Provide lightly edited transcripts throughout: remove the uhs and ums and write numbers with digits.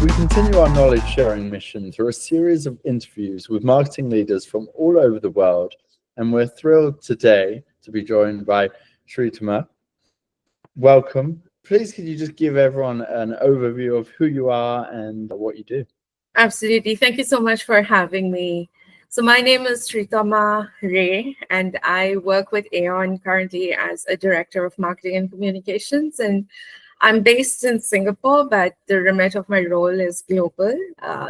We continue our knowledge sharing mission through a series of interviews with marketing leaders from all over the world. And we're thrilled today to be joined by Sreetama. Welcome. Please, could you just give everyone an overview of who you are and what you do? Absolutely. Thank you so much for having me. So my name is Sreetama Ray, and I work with Aon currently as a director of marketing and communications. And I'm based in Singapore, but the remit of my role is global,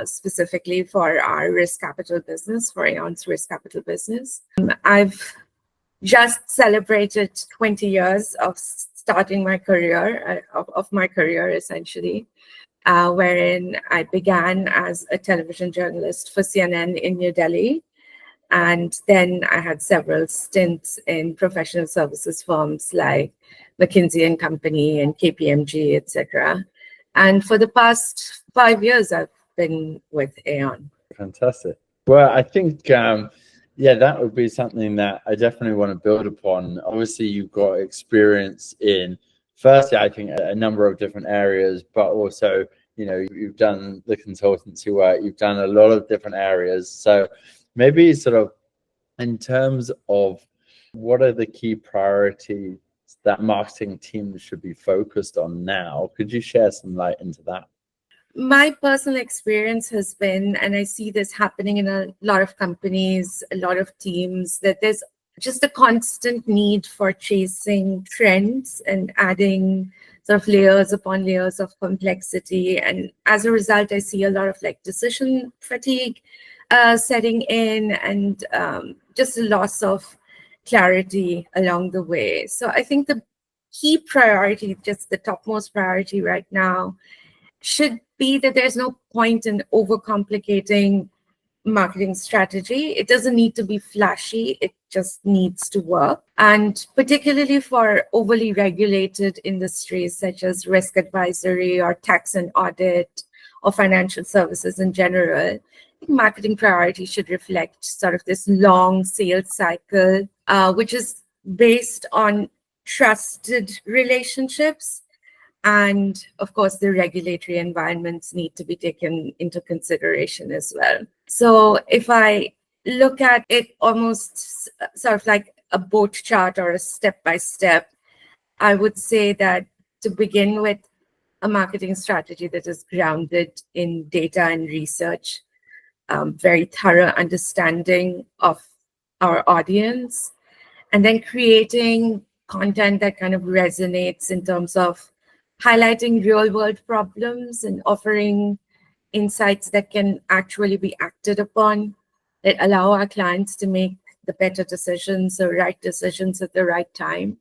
specifically for our risk capital business, for Aon's risk capital business. I've just celebrated 20 years of starting my career, of my career essentially, wherein I began as a television journalist for CNN in New Delhi. And then I had several stints in professional services firms like McKinsey and Company and KPMG, etc. And for the past 5 years, I've been with Aon. Fantastic. Well, I think, that would be something that I definitely want to build upon. Obviously, you've got experience in, firstly, I think a number of different areas, but also, you've done the consultancy work, you've done a lot of different areas. So maybe sort of in terms of what are the key priorities that marketing teams should be focused on now, could you share some light into that? My personal experience has been, and I see this happening in a lot of companies, a lot of teams, that there's just a constant need for chasing trends and adding sort of layers upon layers of complexity. And as a result, I see a lot of decision fatigue setting in, and just a loss of clarity along the way. So I think the key priority, just the topmost priority right now, should be that there's no point in overcomplicating marketing strategy. It doesn't need to be flashy. It just needs to work. And particularly for overly regulated industries such as risk advisory or tax and audit or financial services in general, I think marketing priority should reflect sort of this long sales cycle, which is based on trusted relationships. And of course, the regulatory environments need to be taken into consideration as well. So if I look at it almost sort of like a boat chart or a step-by-step, I would say that to begin with, a marketing strategy that is grounded in data and research, very thorough understanding of our audience, and then creating content that kind of resonates in terms of highlighting real-world problems and offering insights that can actually be acted upon, that allow our clients to make the better decisions, the right decisions at the right time.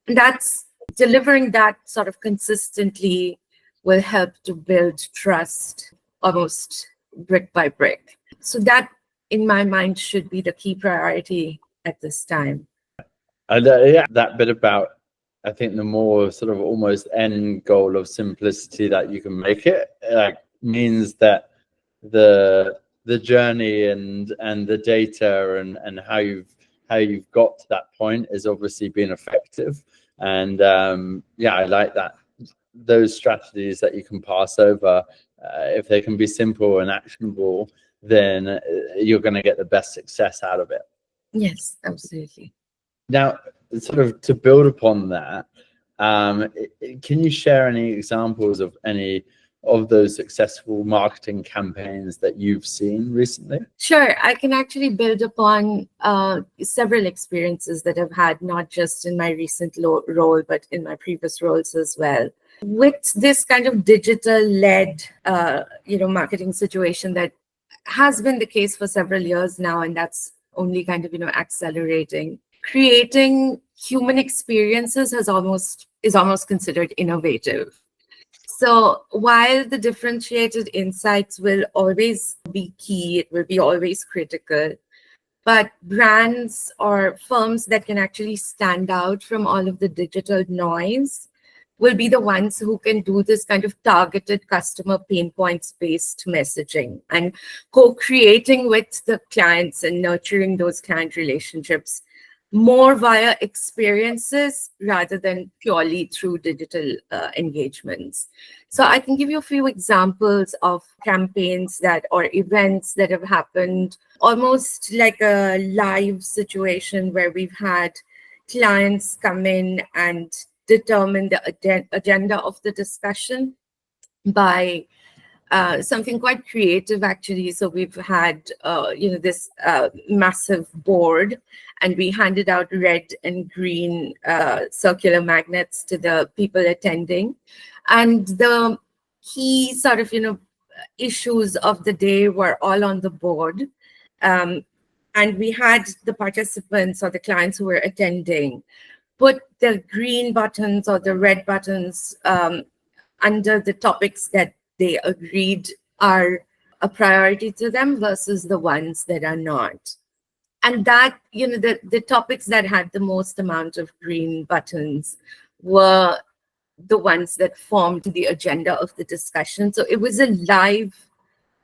And that's delivering that sort of consistently will help to build trust almost brick by brick. So that, in my mind, should be the key priority at this time. And that bit about, I think the more sort of almost end goal of simplicity that you can make it, means that the journey and the data and how you've got to that point is obviously been effective. And I like that, those strategies that you can pass over, if they can be simple and actionable, then you're going to get the best success out of it. Yes, absolutely. Now, sort of to build upon that, can you share any examples of any of those successful marketing campaigns that you've seen recently? Sure. I can actually build upon several experiences that I've had, not just in my recent role, but in my previous roles as well. With this kind of digital-led, marketing situation that has been the case for several years now, and that's only kind of, accelerating. Creating human experiences is almost considered innovative. So while the differentiated insights will always be key, it will be always critical, but brands or firms that can actually stand out from all of the digital noise will be the ones who can do this kind of targeted customer pain points based messaging and co-creating with the clients and nurturing those client relationships more via experiences rather than purely through digital engagements. So I can give you a few examples of campaigns that or events that have happened almost like a live situation where we've had clients come in and determine the agenda of the discussion by something quite creative, actually. So we've had, this massive board, and we handed out red and green circular magnets to the people attending. And the key sort of, issues of the day were all on the board. And we had the participants or the clients who were attending put the green buttons or the red buttons under the topics that they agreed are a priority to them versus the ones that are not. And that, the topics that had the most amount of green buttons were the ones that formed the agenda of the discussion. So it was a live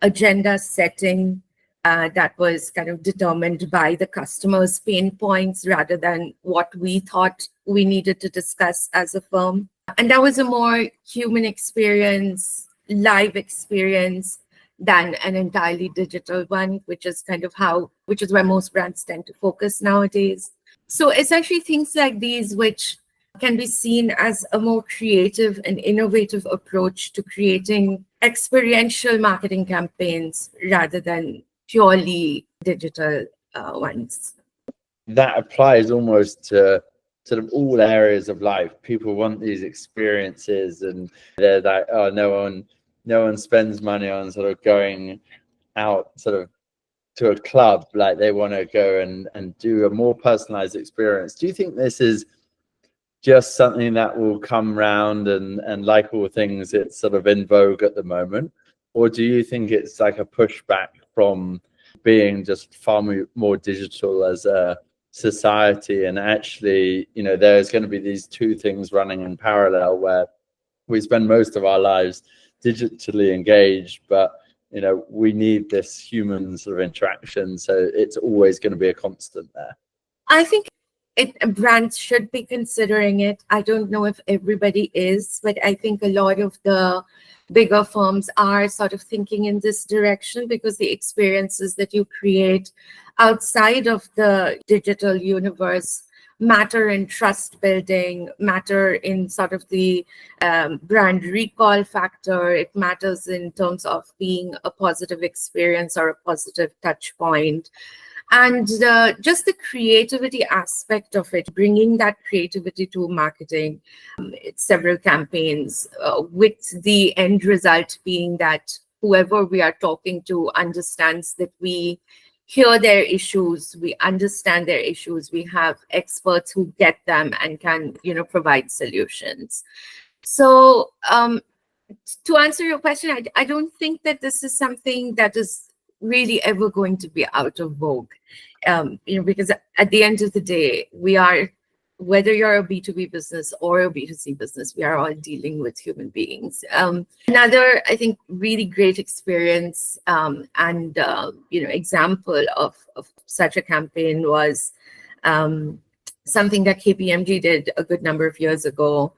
agenda setting that was kind of determined by the customer's pain points rather than what we thought we needed to discuss as a firm. And that was a more human experience, live experience than an entirely digital one, which is where most brands tend to focus nowadays. So it's actually things like these which can be seen as a more creative and innovative approach to creating experiential marketing campaigns rather than purely digital ones. That applies almost to sort of all areas of life. People want these experiences, and they're like, oh, no one spends money on sort of going out sort of to a club. Like, they want to go and do a more personalized experience. Do you think this is just something that will come round and like all things, it's sort of in vogue at the moment? Or do you think it's like a pushback from being just far more digital as a society, and actually, there's going to be these two things running in parallel where we spend most of our lives digitally engaged, but we need this human sort of interaction, so it's always going to be a constant there? I think brands should be considering it. I don't know if everybody is, but I think a lot of the bigger firms are sort of thinking in this direction, because the experiences that you create outside of the digital universe matter in trust building, matter in sort of the brand recall factor. It matters in terms of being a positive experience or a positive touch point. And just the creativity aspect of it, bringing that creativity to marketing, several campaigns, with the end result being that whoever we are talking to understands that we hear their issues, we understand their issues, we have experts who get them and can, provide solutions. So to answer your question, I don't think that this is something that is really ever going to be out of vogue, because at the end of the day, whether you're a B2B business or a B2C business, we are all dealing with human beings. Another, I think, really great experience and example of such a campaign was something that KPMG did a good number of years ago.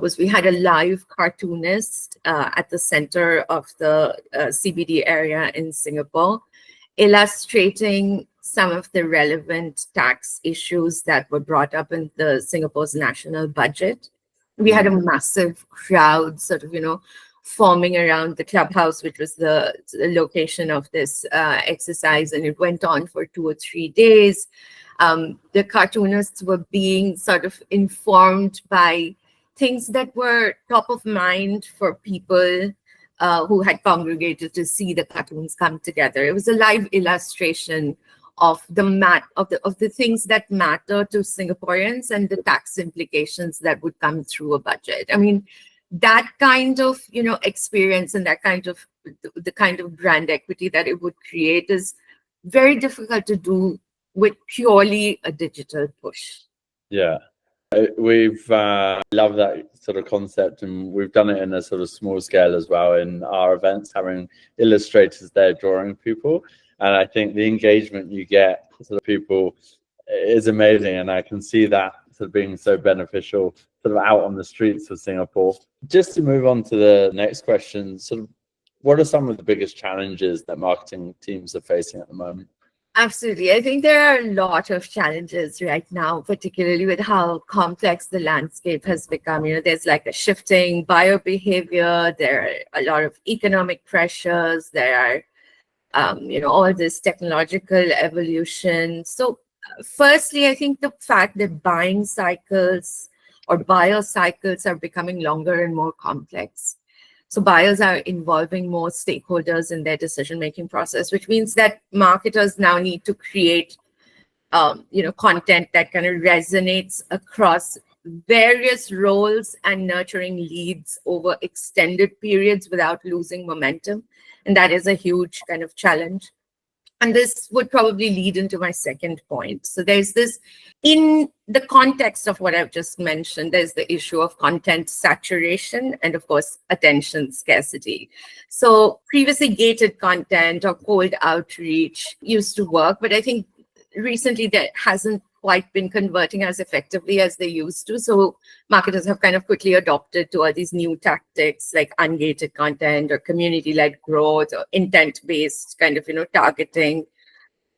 Was we had a live cartoonist at the center of the CBD area in Singapore, illustrating some of the relevant tax issues that were brought up in Singapore's national budget. We had a massive crowd sort of, forming around the clubhouse, which was the location of this exercise, and it went on for 2 or 3 days. The cartoonists were being sort of informed by things that were top of mind for people who had congregated to see the cartoons come together. It was a live illustration of the things that matter to Singaporeans and the tax implications that would come through a budget. I mean, that kind of experience and that kind of the kind of brand equity that it would create is very difficult to do with purely a digital push. Yeah. We've loved that sort of concept, and we've done it in a sort of small scale as well in our events, having illustrators there drawing people. And I think the engagement you get, sort of people is amazing, and I can see that sort of being so beneficial sort of out on the streets of Singapore. Just to move on to the next question, sort of what are some of the biggest challenges that marketing teams are facing at the moment? Absolutely. I think there are a lot of challenges right now, particularly with how complex the landscape has become. There's like a shifting buyer behavior, there are a lot of economic pressures, there are, all this technological evolution. So firstly, I think the fact that buying cycles or buyer cycles are becoming longer and more complex. So buyers are involving more stakeholders in their decision-making process, which means that marketers now need to create, content that kind of resonates across various roles and nurturing leads over extended periods without losing momentum. And that is a huge kind of challenge. And this would probably lead into my second point. So there's this, in the context of what I've just mentioned, there's the issue of content saturation and, of course, attention scarcity. So previously gated content or cold outreach used to work, but I think recently that hasn't quite been converting as effectively as they used to. So marketers have kind of quickly adopted to all these new tactics like ungated content or community-led growth or intent-based kind of, targeting.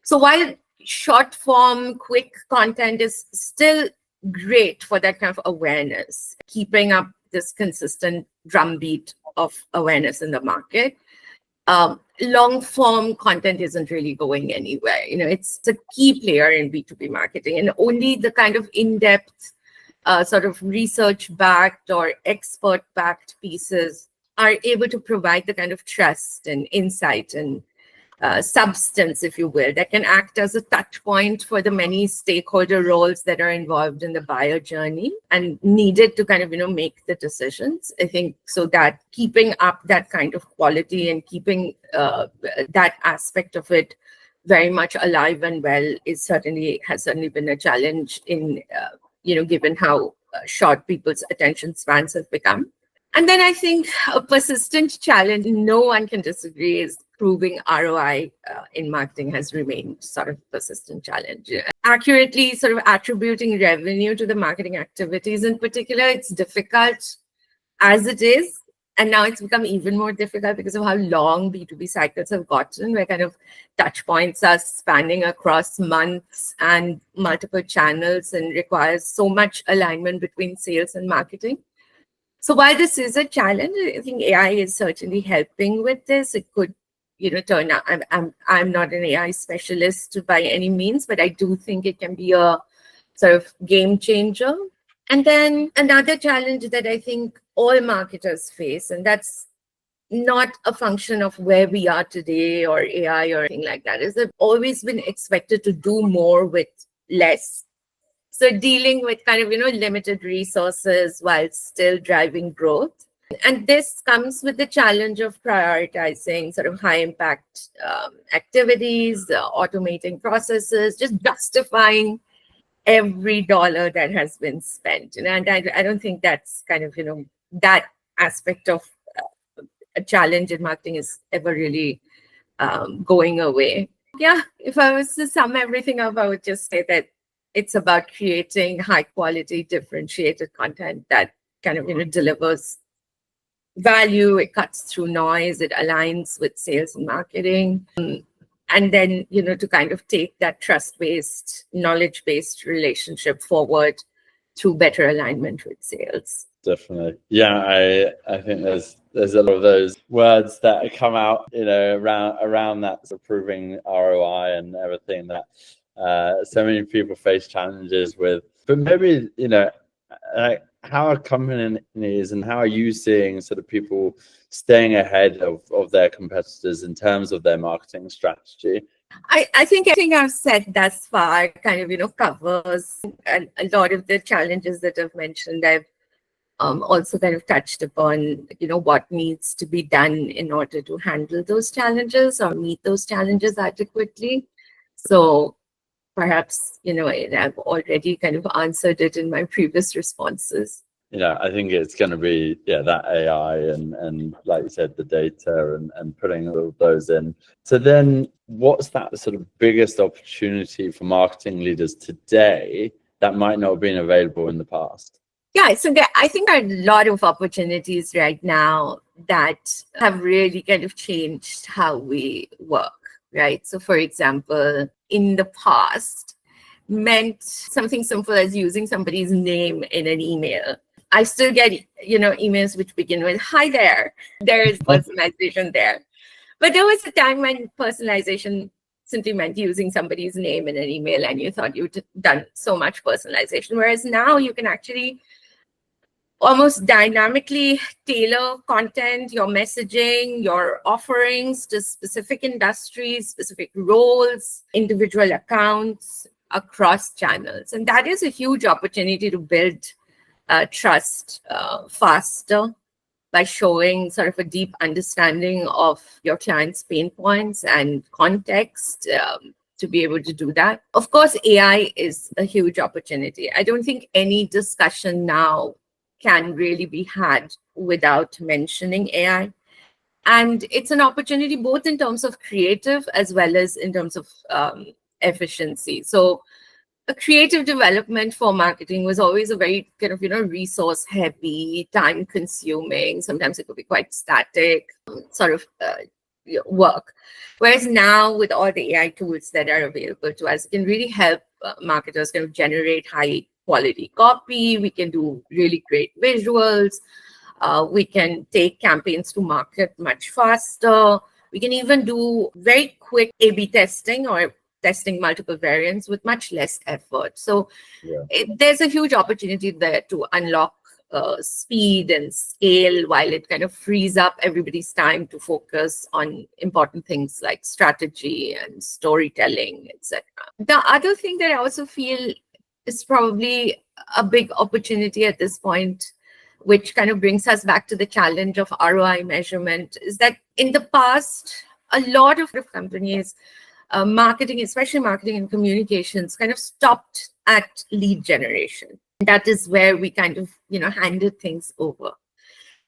So while short form, quick content is still great for that kind of awareness, keeping up this consistent drumbeat of awareness in the market, long form content isn't really going anywhere. It's a key player in B2B marketing, and only the kind of in-depth sort of research-backed or expert-backed pieces are able to provide the kind of trust and insight and substance, if you will, that can act as a touch point for the many stakeholder roles that are involved in the buyer journey and needed to kind of, make the decisions. I think so that keeping up that kind of quality and keeping that aspect of it very much alive and well has certainly been a challenge in, given how short people's attention spans have become. And then I think a persistent challenge, no one can disagree, is proving ROI in marketing has remained sort of a persistent challenge. Accurately sort of attributing revenue to the marketing activities in particular, it's difficult as it is. And now it's become even more difficult because of how long B2B cycles have gotten, where kind of touch points are spanning across months and multiple channels and requires so much alignment between sales and marketing. So while this is a challenge, I think AI is certainly helping with this. It could, turn out, I'm not an AI specialist by any means, but I do think it can be a sort of game changer. And then another challenge that I think all marketers face, and that's not a function of where we are today or AI or anything like that, is they've always been expected to do more with less. So dealing with kind of, limited resources while still driving growth. And this comes with the challenge of prioritizing sort of high impact activities, automating processes, just justifying every dollar that has been spent. And I don't think that's kind of, that aspect of a challenge in marketing is ever really going away. Yeah, if I was to sum everything up, I would just say that it's about creating high quality, differentiated content that kind of, delivers value. It cuts through noise. It aligns with sales and marketing. And then, to kind of take that trust-based, knowledge-based relationship forward through better alignment with sales. Definitely. Yeah, I think there's a lot of those words that come out, around that sort of proving ROI and everything that so many people face challenges with. But maybe, how are companies and how are you seeing sort of people staying ahead of their competitors in terms of their marketing strategy? I think I've said thus far kind of, covers a lot of the challenges that I've mentioned. I've also kind of touched upon, what needs to be done in order to handle those challenges or meet those challenges adequately. So perhaps, I've already kind of answered it in my previous responses. I think it's going to be, that AI and like you said, the data and putting all of those in. So then what's that sort of biggest opportunity for marketing leaders today that might not have been available in the past? Yeah, so I think there are a lot of opportunities right now that have really kind of changed how we work, right? So for example, in the past, meant something simple as using somebody's name in an email. I still get, emails which begin with, "Hi there." There is personalization there. But there was a time when personalization simply meant using somebody's name in an email and you thought you'd done so much personalization. Whereas now you can actually almost dynamically tailor content, your messaging, your offerings to specific industries, specific roles, individual accounts across channels. And that is a huge opportunity to build trust faster by showing sort of a deep understanding of your client's pain points and context to be able to do that. Of course, AI is a huge opportunity. I don't think any discussion now can really be had without mentioning AI. And it's an opportunity both in terms of creative as well as in terms of efficiency. So a creative development for marketing was always a very kind of, resource heavy, time consuming. Sometimes it could be quite static sort of work. Whereas now with all the AI tools that are available to us, it can really help marketers kind of generate high quality copy. We can do really great visuals. We can take campaigns to market much faster. We can even do very quick A/B testing or testing multiple variants with much less effort. So there's a huge opportunity there to unlock speed and scale while it kind of frees up everybody's time to focus on important things like strategy and storytelling, etc. The other thing that I also feel is probably a big opportunity at this point, which kind of brings us back to the challenge of ROI measurement, is that in the past, a lot of companies, marketing, especially marketing and communications, kind of stopped at lead generation. That is where we kind of, handed things over.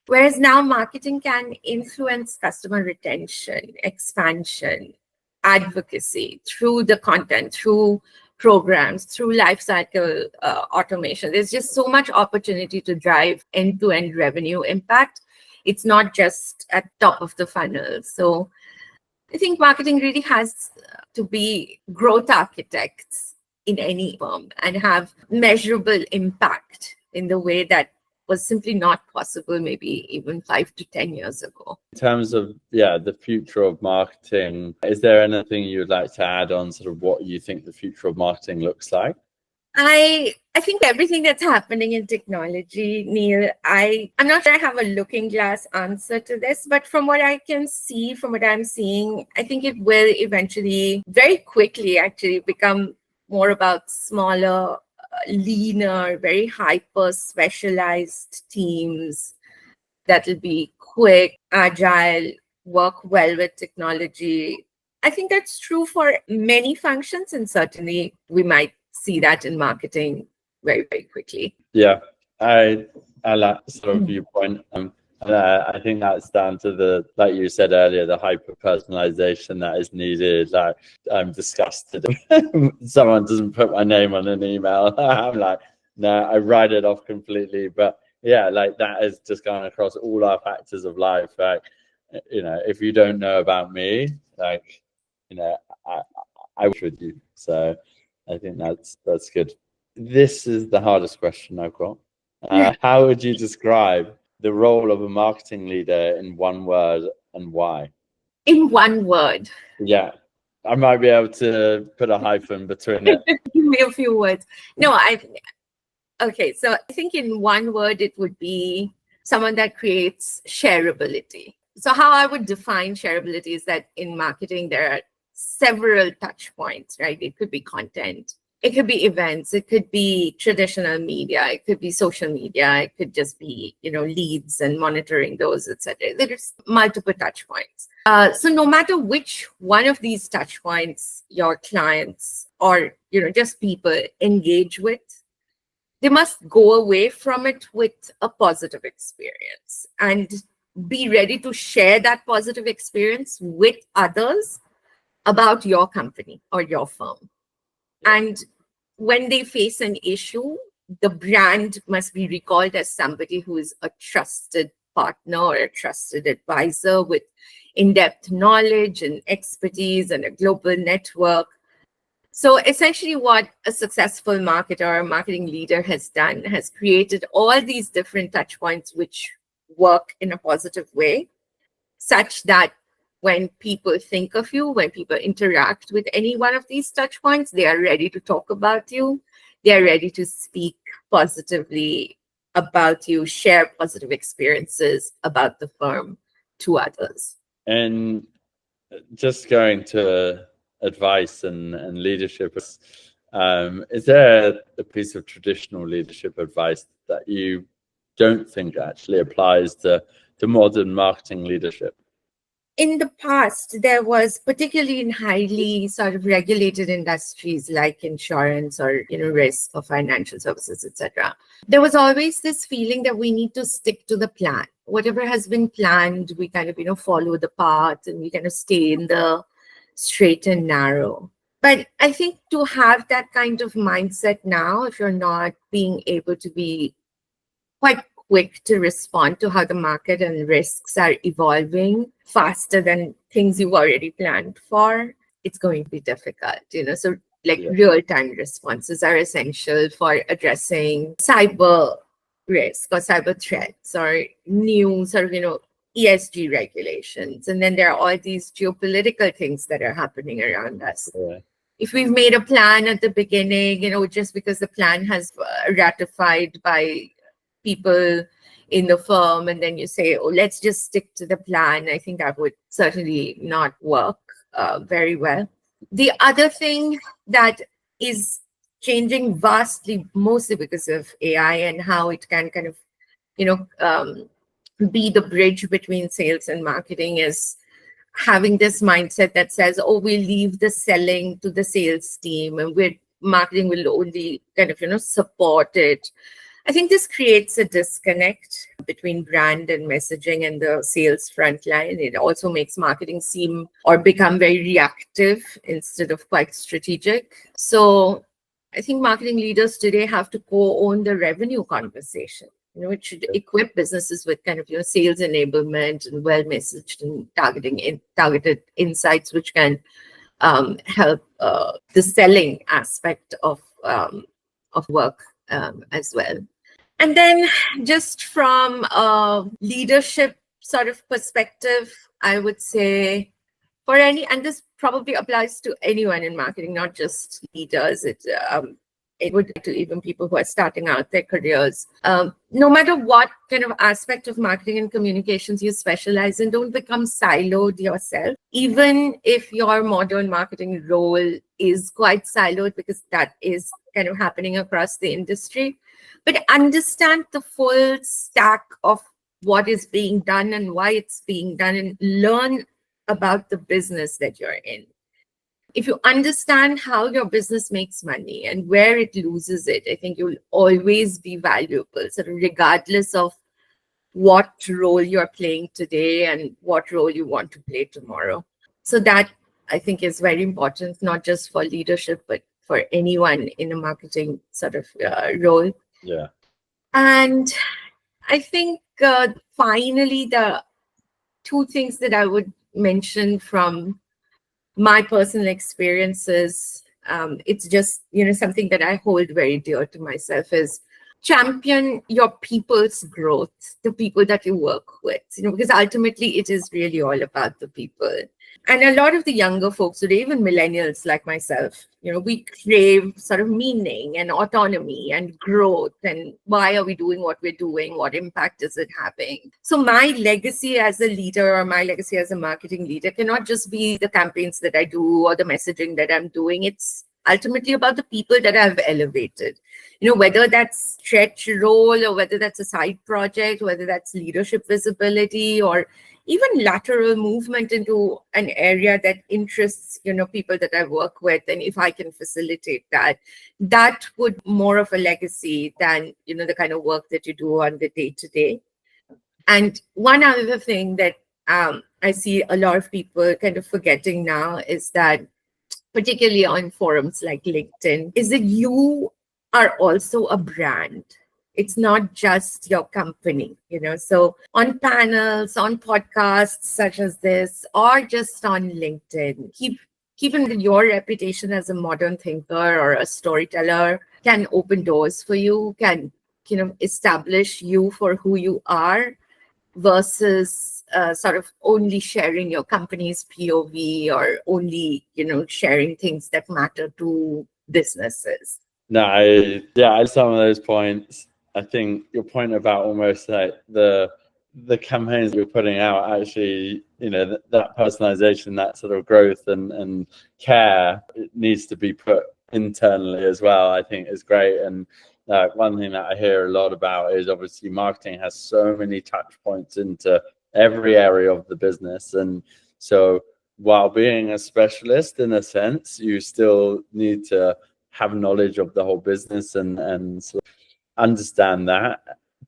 Whereas now marketing can influence customer retention, expansion, advocacy through the content, through programs, through lifecycle automation. There's just so much opportunity to drive end-to-end revenue impact. It's not just at top of the funnel. So I think marketing really has to be growth architects in any firm and have measurable impact in the way that was simply not possible maybe even 5 to 10 years ago. In terms of the future of marketing, is there anything you'd like to add on sort of what you think the future of marketing looks like? I think everything that's happening in technology, Neil, I'm not sure I have a looking glass answer to this, but from what I can see, from what I'm seeing, I think it will eventually, very quickly actually, become more about smaller, leaner, very hyper specialized teams that will be quick, agile, work well with technology. I think that's true for many functions, and certainly we might see that in marketing very, very quickly. Yeah, I like sort of viewpoint. I think that's down to the, like you said earlier, the hyper personalization that is needed. Like, I'm disgusted if someone doesn't put my name on an email. I'm like, no, I write it off completely. But yeah, like that is just going across all our factors of life. Like, if you don't know about me, like, I wish with you. So I think that's good. This is the hardest question I've got. How would you describe the role of a marketing leader in one word and why? In one word? Yeah, I might be able to put a hyphen between it. Give me a few words. No, okay, so I think in one word, it would be someone that creates shareability. So how I would define shareability is that in marketing, there are several touch points, right? It could be content. It could be events, it could be traditional media, it could be social media, it could just be, leads and monitoring those, etc. There's multiple touch points. So no matter which one of these touch points your clients or, just people engage with, they must go away from it with a positive experience and be ready to share that positive experience with others about your company or your firm. And when they face an issue, the brand must be recalled as somebody who is a trusted partner or a trusted advisor with in-depth knowledge and expertise and a global network. So essentially what a successful marketer or marketing leader has done has created all these different touch points which work in a positive way, such that when people think of you, when people interact with any one of these touch points, they are ready to talk about you. They are ready to speak positively about you, share positive experiences about the firm to others. And just going to advice and leadership, is there a piece of traditional leadership advice that you don't think actually applies to modern marketing leadership? In the past, there was, particularly in highly sort of regulated industries like insurance or risk or financial services, etc., there was always this feeling that we need to stick to the plan. Whatever has been planned, we kind of follow the path and we kind of stay in the straight and narrow. But I think to have that kind of mindset now, if you're not being able to be quite quick to respond to how the market and risks are evolving faster than things you've already planned for, it's going to be difficult. So real-time responses are essential for addressing cyber risk or cyber threats or new sort of ESG regulations. And then there are all these geopolitical things that are happening around us. Yeah. If we've made a plan at the beginning, just because the plan has ratified by people in the firm, and then you say, oh, let's just stick to the plan, I think that would certainly not work very well. The other thing that is changing vastly, mostly because of AI and how it can kind of, be the bridge between sales and marketing, is having this mindset that says, oh, we leave the selling to the sales team and marketing will only kind of, support it. I think this creates a disconnect between brand and messaging and the sales frontline. It also makes marketing seem or become very reactive instead of quite strategic. So I think marketing leaders today have to co-own the revenue conversation. It should equip businesses with kind of sales enablement and well-messaged and targeted insights, which can help the selling aspect of work as well. And then just from a leadership sort of perspective, I would say and this probably applies to anyone in marketing, not just leaders, it would to even people who are starting out their careers. No matter what kind of aspect of marketing and communications you specialize in, don't become siloed yourself. Even if your modern marketing role is quite siloed, because that is kind of happening across the industry, but understand the full stack of what is being done and why it's being done, and learn about the business that you're in. If you understand how your business makes money and where it loses it, I think you'll always be valuable, sort of regardless of what role you're playing today and what role you want to play tomorrow. So that, I think, is very important, not just for leadership, but for anyone in a marketing sort of role. Yeah. And I think finally, the two things that I would mention from my personal experiences, it's just, something that I hold very dear to myself, is champion your people's growth, the people that you work with, because ultimately it is really all about the people. And a lot of the younger folks today, even millennials like myself, we crave sort of meaning and autonomy and growth. And why are we doing what we're doing? What impact is it having? So my legacy as a leader, or my legacy as a marketing leader, cannot just be the campaigns that I do or the messaging that I'm doing. It's ultimately about the people that I've elevated. Whether that's stretch role or whether that's a side project, whether that's leadership visibility or even lateral movement into an area that interests, people that I work with. And if I can facilitate that, that would more of a legacy than, the kind of work that you do on the day-to-day. And one other thing that I see a lot of people kind of forgetting now is that, particularly on forums like LinkedIn, is that you are also a brand. It's not just your company, So on panels, on podcasts such as this, or just on LinkedIn, keeping your reputation as a modern thinker or a storyteller can open doors for you, can establish you for who you are, versus sort of only sharing your company's POV or only, sharing things that matter to businesses. No, some of those points. I think your point about almost like the campaigns you're putting out, actually, that personalization, that sort of growth and care, it needs to be put internally as well, I think is great. And one thing that I hear a lot about is obviously marketing has so many touch points into every area of the business. And so while being a specialist in a sense, you still need to have knowledge of the whole business and sort of understand that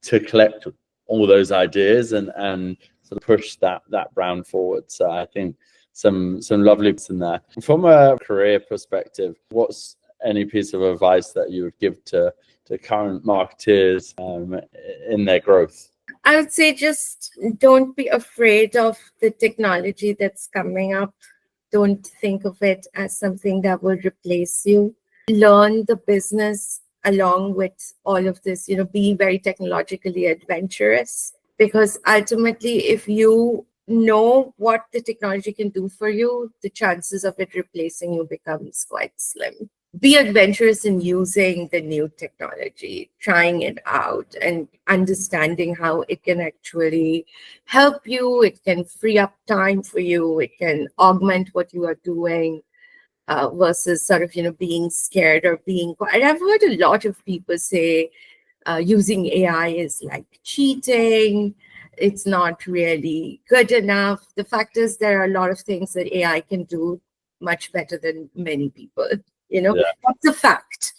to collect all those ideas and sort of push that brand forward. So I think some lovely bits in there. From a career perspective, what's any piece of advice that you would give to current marketeers in their growth? I would say just don't be afraid of the technology that's coming up. Don't think of it as something that will replace you. Learn the business along with all of this, be very technologically adventurous, because ultimately, if you know what the technology can do for you, the chances of it replacing you becomes quite slim. Be adventurous in using the new technology, trying it out and understanding how it can actually help you. It can free up time for you. It can augment what you are doing. Versus sort of, being scared or being quiet. I've heard a lot of people say using AI is like cheating. It's not really good enough. The fact is there are a lot of things that AI can do much better than many people. That's a fact.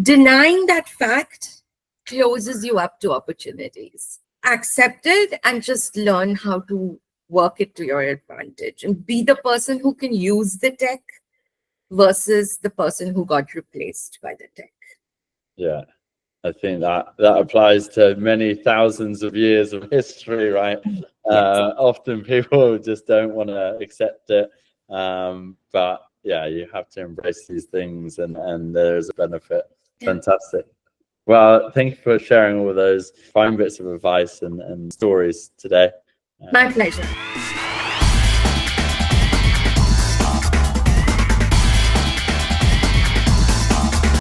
Denying that fact closes you up to opportunities. Accept it and just learn how to work it to your advantage and be the person who can use the tech versus the person who got replaced by the tech. Yeah, I think that applies to many thousands of years of history, right? Yes. Often people just don't want to accept it. But yeah, you have to embrace these things and there's a benefit. Yeah. Fantastic. Well, thank you for sharing all those fine bits of advice and stories today. My pleasure.